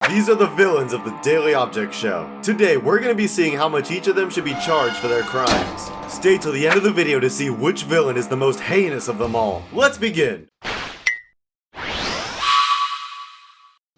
These are the villains of the Daily Object Show. Today, we're going to be seeing how much each of them should be charged for their crimes. Stay till the end of the video to see which villain is the most heinous of them all. Let's begin!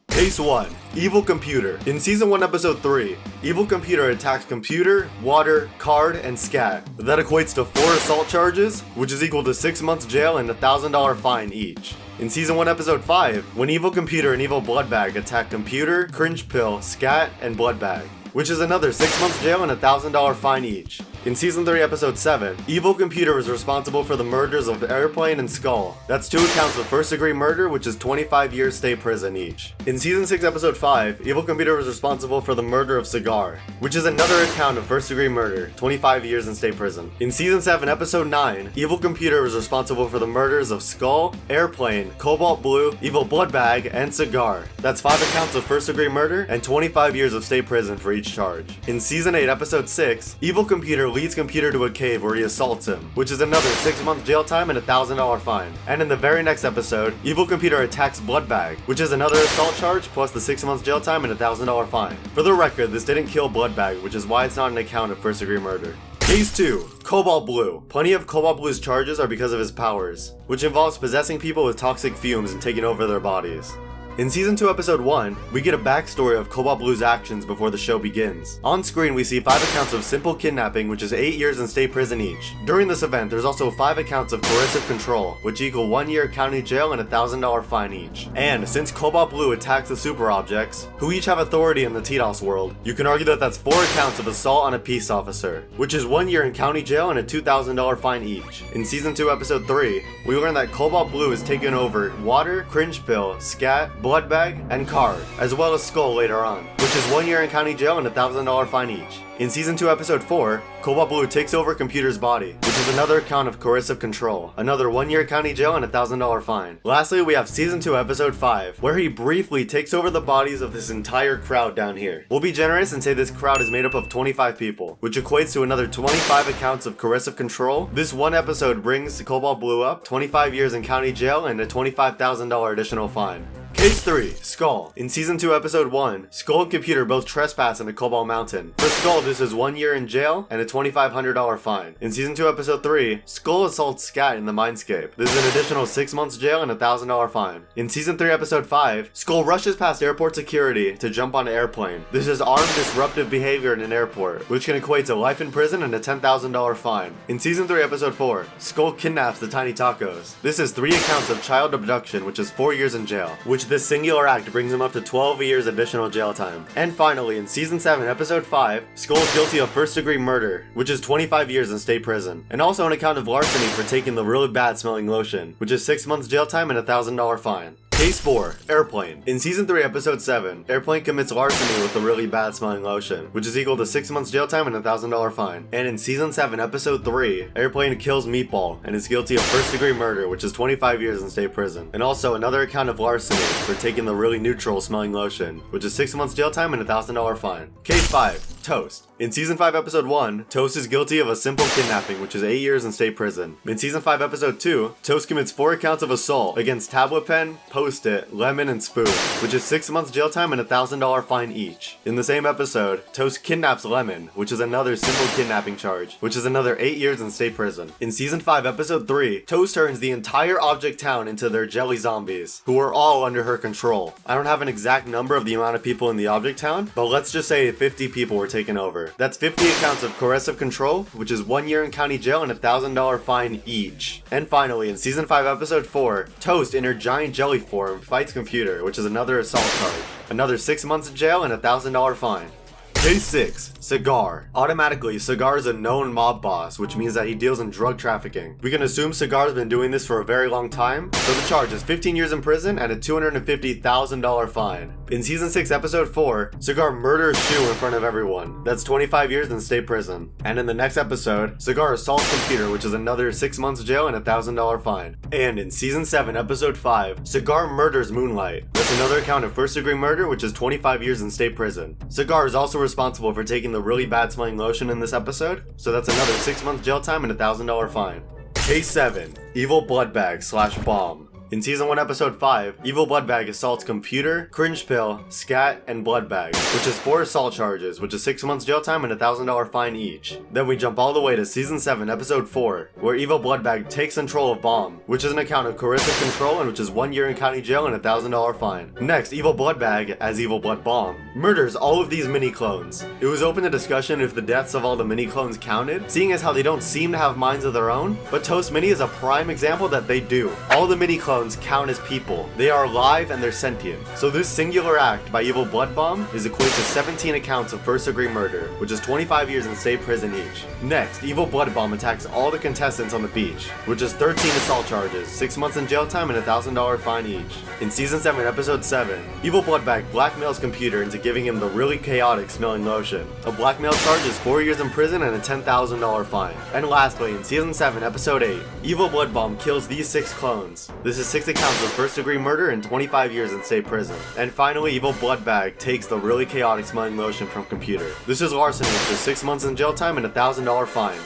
Case 1. Evil Computer. In Season 1, Episode 3, Evil Computer attacks Computer, Water, Card, and Scat. That equates to 4 assault charges, which is equal to 6 months jail and a $1,000 fine each. In Season 1, Episode 5, when Evil Computer and Evil Bloodbag attack Computer, Cringe Pill, Scat, and Bloodbag, which is another 6 months jail and a $1,000 fine each. In Season 3, Episode 7, Evil Computer was responsible for the murders of Airplane and Skull. That's 2 accounts of first-degree murder, which is 25 years state prison each. In Season 6, Episode 5, Evil Computer was responsible for the murder of CIGAR, which is another account of first-degree murder, 25 years in state prison. In Season 7, Episode 9, Evil Computer was responsible for the murders of Skull, Airplane, Cobalt Blue, Evil Bloodbag, and CIGAR. That's 5 accounts of first-degree murder and 25 years of state prison for each charge. In Season 8, Episode 6, Evil Computer leads Computer to a cave where he assaults him, which is another 6 months jail time and a $1,000 fine. And in the very next episode, Evil Computer attacks Bloodbag, which is another assault charge plus the 6 months jail time and a $1,000 fine. For the record, this didn't kill Bloodbag, which is why it's not an account of first degree murder. Case 2. Cobalt Blue. Plenty of Cobalt Blue's charges are because of his powers, which involves possessing people with toxic fumes and taking over their bodies. In Season 2, Episode 1, we get a backstory of Cobalt Blue's actions before the show begins. On screen, we see 5 accounts of simple kidnapping, which is 8 years in state prison each. During this event, there's also 5 accounts of coercive control, which equal 1 year county jail and a $1,000 fine each. And since Cobalt Blue attacks the super objects, who each have authority in the TDOS world, you can argue that that's 4 accounts of assault on a peace officer, which is 1 year in county jail and a $2,000 fine each. In Season 2, Episode 3, we learn that Cobalt Blue has taken over Water, Cringe Pill, Scat, Bloodbag, and Card, as well as Skull later on, which is 1 year in county jail and a $1,000 fine each. In Season 2, Episode 4, Cobalt Blue takes over Computer's body, which is another account of coercive control, another 1 year county jail and a $1,000 fine. Lastly, we have Season 2, Episode 5, where he briefly takes over the bodies of this entire crowd down here. We'll be generous and say this crowd is made up of 25 people, which equates to another 25 accounts of coercive control. This one episode brings Cobalt Blue up 25 years in county jail and a $25,000 additional fine. Case 3. Skull. In Season 2, Episode 1, Skull and Computer both trespass into Cobalt Mountain. For Skull, this is 1 year in jail and a $2,500 fine. In Season 2, Episode 3, Skull assaults Scat in the Mindscape. This is an additional 6 months jail and a $1,000 fine. In Season 3, Episode 5, Skull rushes past airport security to jump on an airplane. This is armed disruptive behavior in an airport, which can equate to life in prison and a $10,000 fine. In Season 3, Episode 4, Skull kidnaps the Tiny Tacos. This is 3 accounts of child abduction, which is 4 years in jail, which this singular act brings him up to 12 years additional jail time. And finally, in Season 7, Episode 5, Skull is guilty of first-degree murder, which is 25 years in state prison, and also an account of larceny for taking the really bad-smelling lotion, which is 6 months jail time and a $1,000 fine. Case 4. Airplane. In Season 3, Episode 7, Airplane commits larceny with the really bad-smelling lotion, which is equal to 6 months jail time and a $1,000 fine. And in Season 7, Episode 3, Airplane kills Meatball and is guilty of first-degree murder, which is 25 years in state prison, and also another account of larceny for taking the really neutral-smelling lotion, which is 6 months jail time and a $1,000 fine. Case 5. Toast. In Season 5, Episode 1, Toast is guilty of a simple kidnapping, which is 8 years in state prison. In Season 5, Episode 2, Toast commits 4 accounts of assault against Tablet Pen, Post-it, Lemon, and Spoon, which is 6 months jail time and a $1,000 fine each. In the same episode, Toast kidnaps Lemon, which is another simple kidnapping charge, which is another 8 years in state prison. In Season 5, Episode 3, Toast turns the entire object town into their jelly zombies, who are all under her control. I don't have an exact number of the amount of people in the object town, but let's just say 50 people were taken over. That's 50 accounts of coercive control, which is 1 year in county jail and a $1,000 fine each. And finally, in Season 5, Episode 4, Toast in her giant jelly form fights Computer, which is another assault charge, another 6 months in jail and a $1,000 fine. Case 6. CIGAR. Automatically, CIGAR is a known mob boss, which means that he deals in drug trafficking. We can assume CIGAR's been doing this for a very long time, so the charge is 15 years in prison and a $250,000 fine. In Season 6, Episode 4, CIGAR murders Shu in front of everyone. That's 25 years in state prison. And in the next episode, CIGAR assaults Computer, which is another 6 months jail and a $1,000 fine. And in Season 7, Episode 5, CIGAR murders Moonlight. That's another account of first-degree murder, which is 25 years in state prison. CIGAR is also responsible for taking the really bad smelling lotion in this episode, so that's another 6 months jail time and a $1,000 fine. Case 7. Evil Bloodbag / Bomb. In Season 1 Episode 5, Evil Bloodbag assaults Computer, Cringe Pill, Scat, and Bloodbag, which is 4 assault charges, which is 6 months jail time and a $1,000 fine each. Then we jump all the way to Season 7 Episode 4, where Evil Bloodbag takes control of Bomb, which is an account of coercive control and which is 1 year in county jail and a $1,000 fine. Next, Evil Bloodbag, as Evil Blood Bomb, murders all of these mini-clones. It was open to discussion if the deaths of all the mini-clones counted, seeing as how they don't seem to have minds of their own, but Toast Mini is a prime example that they do. All the mini-clones count as people. They are alive and they're sentient. So this singular act by Evil Blood Bomb is equated to 17 accounts of first-degree murder, which is 25 years in state prison each. Next, Evil Blood Bomb attacks all the contestants on the beach, which is 13 assault charges, 6 months in jail time and a $1,000 fine each. In Season 7, Episode 7, Evil Bloodbag blackmails Computer into giving him the really chaotic smelling lotion. A blackmail charge is 4 years in prison and a $10,000 fine. And lastly, in Season 7, Episode 8, Evil Blood Bomb kills these 6 clones. This is 6 accounts of first-degree murder and 25 years in state prison. And finally, Evil Bloodbag takes the really chaotic smelling lotion from Computer. This is larceny, which is 6 months in jail time and a $1,000 fine.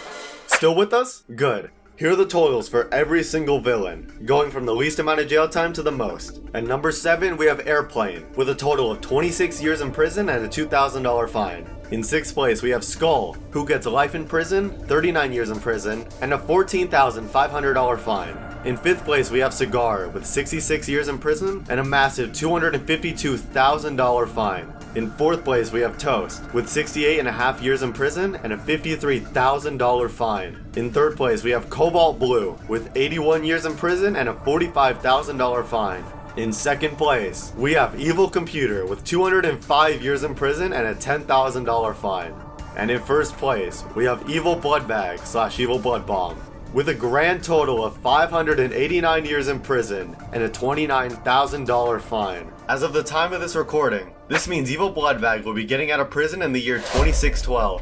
Still with us? Good. Here are the totals for every single villain, going from the least amount of jail time to the most. At number 7, we have Airplane, with a total of 26 years in prison and a $2,000 fine. In 6th place, we have Skull, who gets life in prison, 39 years in prison, and a $14,500 fine. In 5th place, we have CIGAR, with 66 years in prison and a massive $252,000 fine. In 4th place, we have Toast, with 68.5 years in prison and a $53,000 fine. In 3rd place, we have COBALT Blue, with 81 years in prison and a $45,000 fine. In 2nd place, we have Evil Computer, with 205 years in prison and a $10,000 fine. And in 1st place, we have Evil Bloodbag / Evil Blood Bomb, with a grand total of 589 years in prison and a $29,000 fine. As of the time of this recording, this means Evil Bloodbag will be getting out of prison in the year 2612.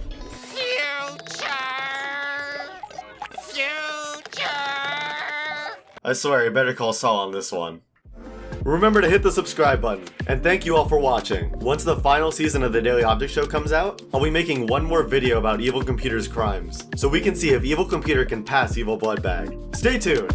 I swear, I better call Saul on this one. Remember to hit the subscribe button, and thank you all for watching. Once the final season of the Daily Object Show comes out, I'll be making one more video about Evil Computer's crimes, so we can see if Evil Computer can pass Evil Bloodbag. Stay tuned!